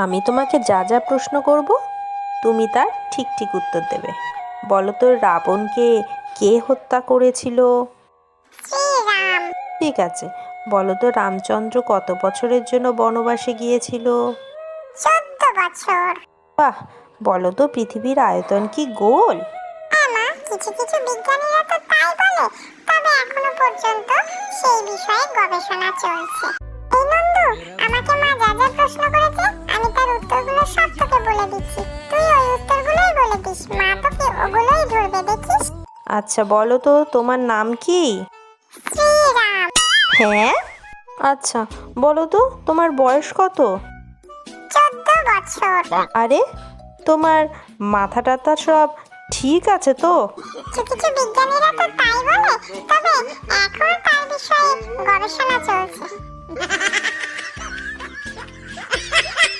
আমি তোমাকে যা যা প্রশ্ন করব তুমি তার ঠিক ঠিক উত্তর দেবে। বলো তো রাবণকে কে হত্যা করেছিল? শ্রীরাম। ঠিক আছে। বলো তো রামচন্দ্র কত বছরের জন্য বনবাসে গিয়েছিল? 14 বছর। বাহ। বলো তো পৃথিবীর আয়তন কি গোল? হ্যাঁ মা, কিছু কিছু বিজ্ঞানীরা তো তাই বলে, তবে এখনো পর্যন্ত সেই বিষয়ে গবেষণা চলছে। এই নন্দু, আমাকে মা যা যা প্রশ্ন করেছে আমি তার উত্তরগুলো সব তোকে বলে দিচ্ছি, তুই ওই উত্তরগুলোই বলে দিস, মা তোকে ওগুলোই ধরবে, দেখিস। আচ্ছা বলো তো তোমার নাম কি? শ্রীরাম। হ্যাঁ। আচ্ছা বলো তো তোমার বয়স কত? 14 বছর। আরে তোমার মাথা টাথা সব ঠিক আছে তো? কিছু কিছু বিজ্ঞানীরা তো তাই বলে, তবে এখনো তার বিষয়ে গবেষণা চলছে।